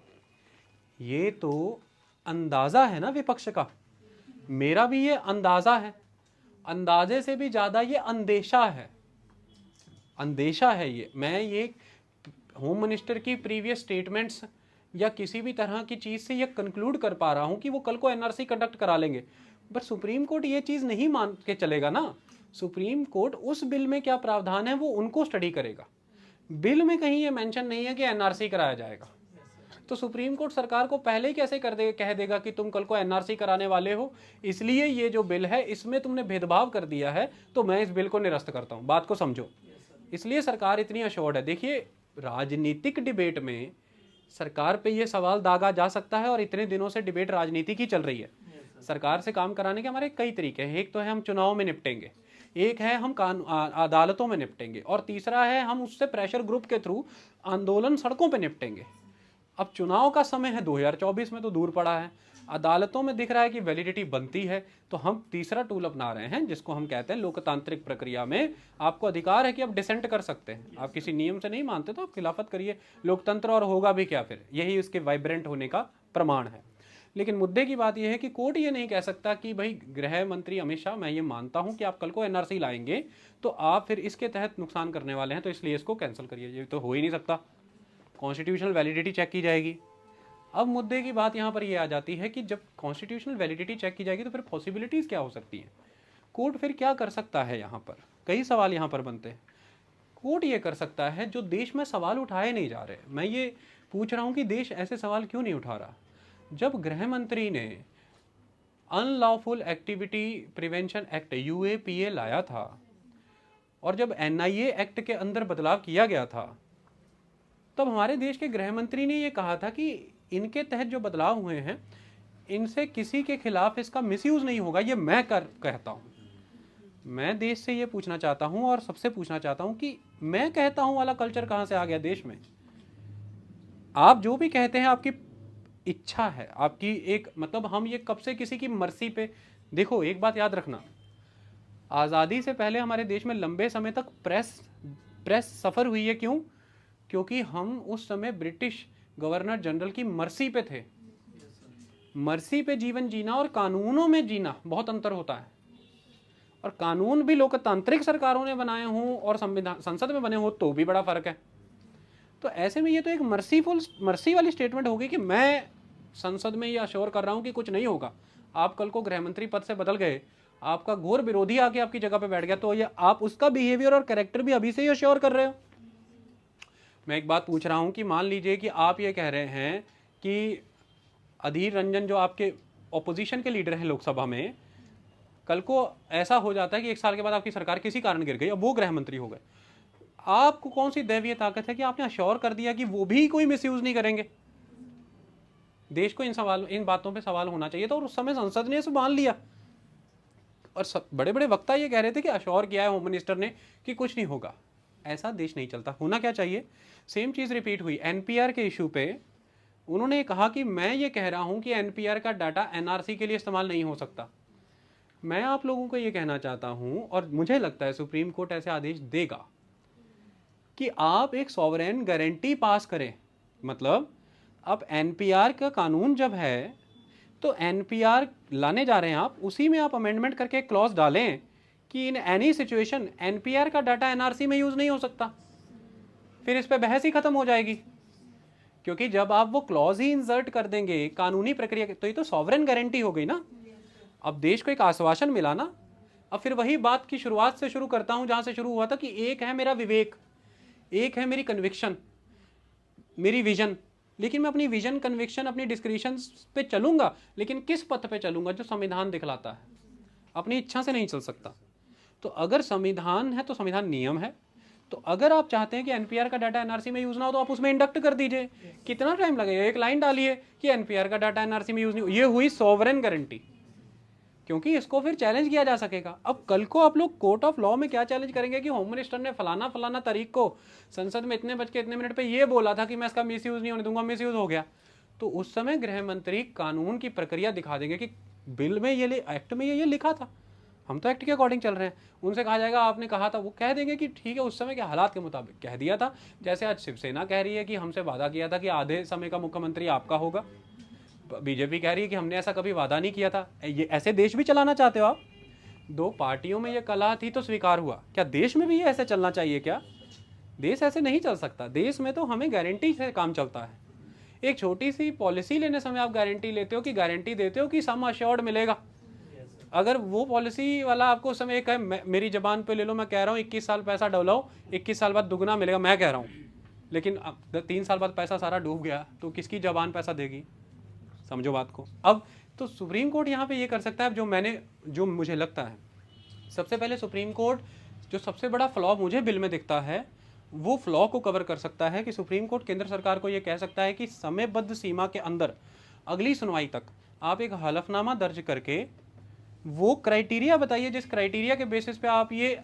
ये तो अंदाज़ा है ना विपक्ष का, मेरा भी ये अंदाज़ा है, अंदाजे से भी ज़्यादा ये अंदेशा है, अंदेशा है ये। मैं ये होम मिनिस्टर की प्रीवियस स्टेटमेंट्स या किसी भी तरह की चीज़ से ये कंक्लूड कर पा रहा हूँ कि वो कल को एनआरसी कंडक्ट करा लेंगे। बट सुप्रीम कोर्ट ये चीज़ नहीं मान के चलेगा ना। सुप्रीम कोर्ट उस बिल में क्या प्रावधान है वो उनको स्टडी करेगा। बिल में कहीं ये मेंशन नहीं है कि एनआरसी कराया जाएगा, तो सुप्रीम कोर्ट सरकार को पहले ही कैसे कह देगा कि तुम कल को एनआरसी कराने वाले हो, इसलिए ये जो बिल है इसमें तुमने भेदभाव कर दिया है, तो मैं इस बिल को निरस्त करता हूँ। बात को समझो, इसलिए सरकार इतनी अश्योर्ड है। देखिए, राजनीतिक डिबेट में सरकार पे ये सवाल दागा जा सकता है और इतने दिनों से डिबेट राजनीति की चल रही है। सरकार से काम कराने के हमारे कई तरीके हैं। एक तो है हम चुनाव में निपटेंगे, एक है हम अदालतों में निपटेंगे, और तीसरा है हम उससे प्रेशर ग्रुप के थ्रू आंदोलन सड़कों पे निपटेंगे। अब चुनाव का समय है 2024 में, तो दूर पड़ा है। अदालतों में दिख रहा है कि वैलिडिटी बनती है, तो हम तीसरा टूल अपना रहे हैं जिसको हम कहते हैं लोकतांत्रिक प्रक्रिया में आपको अधिकार है कि आप डिसेंट कर सकते हैं। आप किसी नियम से नहीं मानते तो आप खिलाफत करिए, लोकतंत्र और होगा भी क्या फिर, यही उसके वाइब्रेंट होने का प्रमाण है। लेकिन मुद्दे की बात यह है कि कोर्ट ये नहीं कह सकता कि भाई गृह मंत्री अमित शाह, मैं ये मानता हूं कि आप कल को एनआरसी लाएंगे तो आप फिर इसके तहत नुकसान करने वाले हैं, तो इसलिए इसको कैंसिल करिए। ये तो हो ही नहीं सकता, कॉन्स्टिट्यूशनल वैलिडिटी चेक की जाएगी। अब मुद्दे की बात यहाँ पर ये आ जाती है कि जब कॉन्स्टिट्यूशनल वैलिडिटी चेक की जाएगी तो फिर पॉसिबिलिटीज़ क्या हो सकती हैं, कोर्ट फिर क्या कर सकता है। यहाँ पर कई सवाल यहाँ पर बनते हैं। कोर्ट ये कर सकता है जो देश में सवाल उठाए नहीं जा रहे। मैं ये पूछ रहा हूँ कि देश ऐसे सवाल क्यों नहीं उठा रहा। जब गृह मंत्री ने unlawful activity prevention act UAPA लाया था और जब NIA एक्ट के अंदर बदलाव किया गया था, तब हमारे देश के गृह मंत्री ने ये कहा था कि इनके तहत जो बदलाव हुए हैं इनसे किसी के खिलाफ इसका मिसयूज नहीं होगा। ये मैं कहता हूँ। मैं देश से ये पूछना चाहता हूँ और सबसे पूछना चाहता हूँ कि मैं कहता हूँ वाला कल्चर कहाँ से आ गया देश में। आप जो भी कहते हैं आपकी इच्छा है, आपकी एक मतलब हम ये कब से किसी की मर्जी पे। देखो एक बात याद रखना, आज़ादी से पहले हमारे देश में लंबे समय तक प्रेस सफ़र हुई है। क्यों? क्योंकि हम उस समय ब्रिटिश गवर्नर जनरल की मर्सी पे थे। मर्सी पे जीवन जीना और कानूनों में जीना बहुत अंतर होता है। और कानून भी लोकतांत्रिक सरकारों ने बनाए हों और संविधान संसद में बने हो तो भी बड़ा फर्क है। तो ऐसे में ये तो एक मर्सी वाली स्टेटमेंट होगी कि मैं संसद में ये अश्योर कर रहा हूँ कि कुछ नहीं होगा। आप कल को गृह मंत्री पद से बदल गए, आपका घोर विरोधी आके आपकी जगह पे बैठ गया, तो ये आप उसका बिहेवियर और कैरेक्टर भी अभी से ही अश्योर कर रहे हो। मैं एक बात पूछ रहा हूँ कि मान लीजिए कि आप ये कह रहे हैं कि अधीर रंजन जो आपके ऑपोजिशन के लीडर हैं लोकसभा में, कल को ऐसा हो जाता है कि 1 साल के बाद आपकी सरकार किसी कारण गिर गई, अब वो गृह मंत्री हो गए, आपको कौन सी दैवीय ताकत है कि आपने अश्योर कर दिया कि वो भी कोई मिसयूज नहीं करेंगे। देश को इन बातों पे सवाल होना चाहिए था और उस समय संसद ने इसे मान लिया। और बड़े बड़े वक्ता ये कह रहे थे कि अश्योर किया है होम मिनिस्टर ने कि कुछ नहीं होगा। ऐसा देश नहीं चलता। होना क्या चाहिए, सेम चीज़ रिपीट हुई NPR के इशू पे। उन्होंने कहा कि मैं ये कह रहा हूँ कि NPR का डाटा NRC के लिए इस्तेमाल नहीं हो सकता। मैं आप लोगों को ये कहना चाहता हूँ और मुझे लगता है सुप्रीम कोर्ट ऐसे आदेश देगा कि आप एक सॉवरेन गारंटी पास करें। मतलब अब NPR का कानून जब है तो NPR लाने जा रहे हैं आप, उसी में आप अमेंडमेंट करके एक क्लॉज डालें कि इन एनी सिचुएशन NPR का डाटा NRC में यूज़ नहीं हो सकता। फिर इस पे बहस ही खत्म हो जाएगी, क्योंकि जब आप वो क्लॉज ही इंसर्ट कर देंगे कानूनी प्रक्रिया तो ये तो सॉवरेन गारंटी हो गई ना। अब देश को एक आश्वासन मिला ना। अब फिर वही बात की शुरुआत से शुरू करता हूं जहां से शुरू हुआ था कि एक है मेरा विवेक, एक है मेरी कन्विक्शन, मेरी विजन, लेकिन मैं अपनी विजन, कन्विक्शन, अपनी डिस्क्रिप्शन पे चलूंगा, लेकिन किस पथ पे चलूंगा? जो संविधान दिखलाता है। अपनी इच्छा से नहीं चल सकता। तो अगर संविधान है तो संविधान नियम है। तो अगर आप चाहते हैं कि एनपीआर का डाटा एनआरसी में यूज ना हो तो आप उसमें इंडक्ट कर दीजिए। कितना टाइम लगेगा? एक लाइन डालिए कि एनपीआर का डाटा एनआरसी में यूज नहीं हो। ये हुई सॉवरेन गारंटी, क्योंकि इसको फिर चैलेंज किया जा सकेगा। अब कल को आप लोग कोर्ट ऑफ लॉ में क्या चैलेंज करेंगे कि होम मिनिस्टर ने फलाना फलाना तारीख को संसद में इतने बज के इतने मिनट पे ये बोला था कि मैं इसका मिसयूज नहीं होने दूंगा, मिसयूज हो गया। तो उस समय गृह मंत्री कानून की प्रक्रिया दिखा देंगे कि बिल में ये एक्ट में ये लिखा था, हम तो एक्ट के अकॉर्डिंग चल रहे हैं। उनसे कहा जाएगा आपने कहा था, वो कह देंगे कि ठीक है उस समय के हालात के मुताबिक कह दिया था। जैसे आज शिवसेना कह रही है कि हमसे वादा किया था कि आधे समय का मुख्यमंत्री आपका होगा, बीजेपी कह रही है कि हमने ऐसा कभी वादा नहीं किया था। ये ऐसे देश भी चलाना चाहते हो आप? दो पार्टियों में ये कलह थी तो स्वीकार हुआ, क्या देश में भी ये ऐसे चलना चाहिए? क्या देश ऐसे नहीं चल सकता। देश में तो हमें गारंटी से काम चलता है। एक छोटी सी पॉलिसी लेने समय आप गारंटी लेते हो कि गारंटी देते हो कि सम अश्योर्ड मिलेगा। अगर वो पॉलिसी वाला आपको उस समय कहे मेरी जबान पे ले लो, मैं कह रहा हूँ 21 साल पैसा डबलाओ, 21 साल बाद दुगना मिलेगा, मैं कह रहा हूँ, लेकिन 3 साल बाद पैसा सारा डूब गया, तो किसकी जबान पैसा देगी? समझो बात को। अब तो सुप्रीम कोर्ट यहाँ पे ये कर सकता है। जो मुझे लगता है सबसे पहले सुप्रीम कोर्ट, जो सबसे बड़ा फ्लॉ मुझे बिल में दिखता है, वो फ्लॉ को कवर कर सकता है कि सुप्रीम कोर्ट केंद्र सरकार को ये कह सकता है कि समयबद्ध सीमा के अंदर अगली सुनवाई तक आप एक हलफनामा दर्ज करके वो क्राइटेरिया बताइए जिस क्राइटेरिया के बेसिस पे आप ये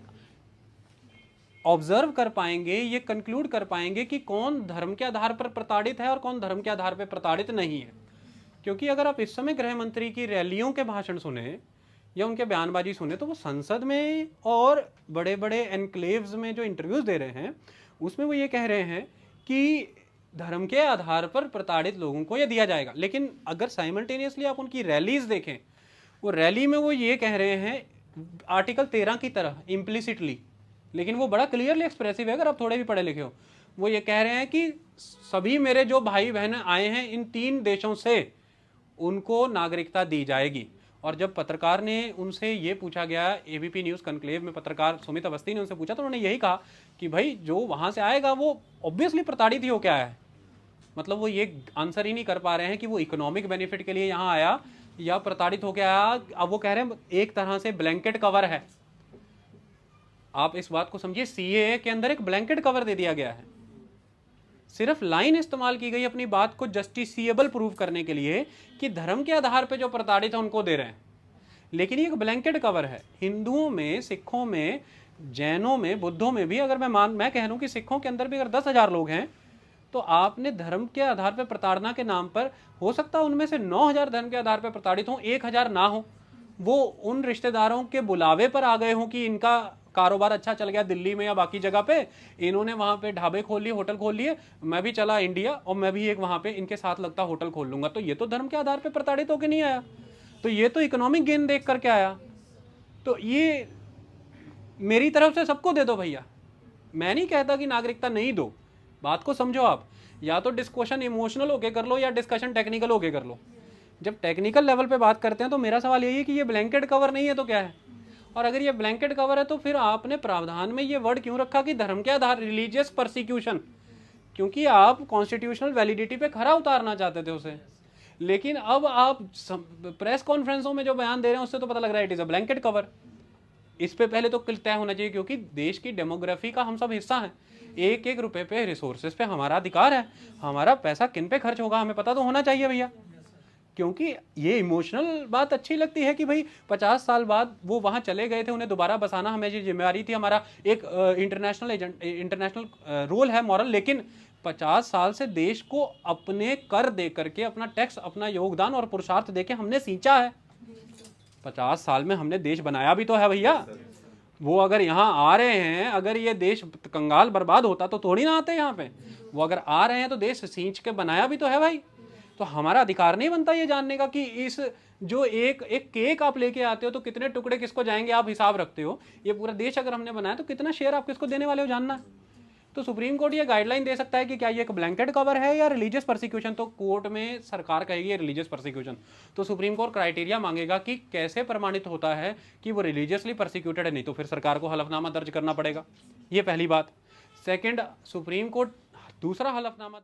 ऑब्जर्व कर पाएंगे, ये कंक्लूड कर पाएंगे कि कौन धर्म के आधार पर प्रताड़ित है और कौन धर्म के आधार पर प्रताड़ित नहीं है। क्योंकि अगर आप इस समय गृह मंत्री की रैलियों के भाषण सुने या उनके बयानबाजी सुने, तो वो संसद में और बड़े बड़े एनक्लेव्स में जो इंटरव्यूज दे रहे हैं उसमें वो ये कह रहे हैं कि धर्म के आधार पर प्रताड़ित लोगों को ये दिया जाएगा। लेकिन अगर साइमल्टेनियसली आप उनकी रैलीज देखें, वो रैली में वो ये कह रहे हैं आर्टिकल 13 की तरह इम्प्लिसिटली, लेकिन वो बड़ा क्लियरली एक्सप्रेसिव है अगर आप थोड़े भी पढ़े लिखे हो। वो ये कह रहे हैं कि सभी मेरे जो भाई बहन आए हैं इन 3 देशों से, उनको नागरिकता दी जाएगी। और जब पत्रकार ने उनसे ये पूछा गया, एबीपी न्यूज़ कन्क्लेव में पत्रकार सुमित अवस्थी ने उनसे पूछा, तो उन्होंने यही कहा कि भाई जो वहाँ से आएगा वो ऑब्वियसली प्रताड़ित ही हो क्या है। मतलब वो ये आंसर ही नहीं कर पा रहे हैं कि वो इकोनॉमिक बेनिफिट के लिए यहाँ आया या प्रताड़ित हो क्या आया। अब वो कह रहे हैं एक तरह से ब्लैंकेट कवर है। आप इस बात को समझिए, सीएए के अंदर एक ब्लैंकेट कवर दे दिया गया है। सिर्फ लाइन इस्तेमाल की गई अपनी बात को जस्टिसिएबल प्रूव करने के लिए कि धर्म के आधार पे जो प्रताड़ित है उनको दे रहे हैं, लेकिन ये एक ब्लैंकेट कवर है। हिंदुओं में, सिखों में, जैनों में, बुद्धों में भी अगर मैं कह रहा हूँ कि सिखों के अंदर भी अगर 10,000 लोग हैं, तो आपने धर्म के आधार पर प्रताड़ना के नाम पर, हो सकता है उनमें से 9,000 धर्म के आधार पर प्रताड़ित हों, 1,000 ना हो, वो उन रिश्तेदारों के बुलावे पर आ गए हों कि इनका कारोबार अच्छा चल गया दिल्ली में या बाकी जगह पे, इन्होंने वहाँ पे ढाबे खोल लिए, होटल खोल लिए, मैं भी चला इंडिया और मैं भी एक वहाँ पे इनके साथ लगता होटल खोल लूंगा। तो ये तो धर्म के आधार पे प्रताड़ित होकर नहीं आया, तो ये तो इकोनॉमिक गेन देख करके आया। तो ये मेरी तरफ से सबको दे दो भैया, मैं नहीं कहता कि नागरिकता नहीं दो, बात को समझो आप। या तो डिस्कशन इमोशनल होके कर लो या डिस्कशन टेक्निकल होके कर लो। जब टेक्निकल लेवल पे बात करते हैं तो मेरा सवाल यही है कि ये ब्लैंकेट कवर नहीं है तो क्या है? और अगर ये ब्लैंकेट कवर है तो फिर आपने प्रावधान में ये वर्ड क्यों रखा कि धर्म के आधार, रिलीजियस परसिक्यूशन? क्योंकि आप कॉन्स्टिट्यूशनल वैलिडिटी पे खरा उतारना चाहते थे उसे, लेकिन अब आप प्रेस कॉन्फ्रेंसों में जो बयान दे रहे हैं उससे तो पता लग रहा है it is a blanket cover. इस पे पहले तो तय होना चाहिए, क्योंकि देश की डेमोग्राफी का हम सब हिस्सा हैं। एक एक रुपए पे, रिसोर्सेज पे हमारा अधिकार है। हमारा पैसा किन पे खर्च होगा हमें पता तो होना चाहिए भैया। क्योंकि ये इमोशनल बात अच्छी लगती है कि भाई 50 साल बाद वो वहाँ चले गए थे, उन्हें दोबारा बसाना हमें ये जिम्मेवारी थी, हमारा एक इंटरनेशनल रोल है, मॉरल। लेकिन 50 साल से देश को अपने कर दे करके, अपना टैक्स, अपना योगदान और पुरुषार्थ देके हमने सींचा है। 50 साल में हमने देश बनाया भी तो है भैया। वो अगर यहाँ आ रहे हैं, अगर ये देश कंगाल बर्बाद होता तो थोड़ी ना आते यहाँ पे। वो अगर आ रहे हैं तो देश सींच के बनाया भी तो है भाई। तो हमारा अधिकार नहीं बनता ये जानने का कि इस जो एक केक आप लेके आते हो तो कितने टुकड़े किसको जाएंगे, आप हिसाब रखते हो। ये पूरा देश अगर हमने बनाया तो कितना शेयर आप किसको देने वाले हो जानना है। तो सुप्रीम कोर्ट ये गाइडलाइन दे सकता है कि क्या ये एक ब्लैंकेट कवर है या रिलीजियस परसिक्यूशन। तो कोर्ट में सरकार कहेगी रिलीजियस परसिक्यूशन, तो सुप्रीम कोर्ट क्राइटेरिया मांगेगा कि कैसे प्रमाणित होता है कि वो रिलीजियसली परसिक्यूटेड है, नहीं तो फिर सरकार को हलफनामा दर्ज करना पड़ेगा। ये पहली बात। सेकंड, सुप्रीम कोर्ट दूसरा हलफनामा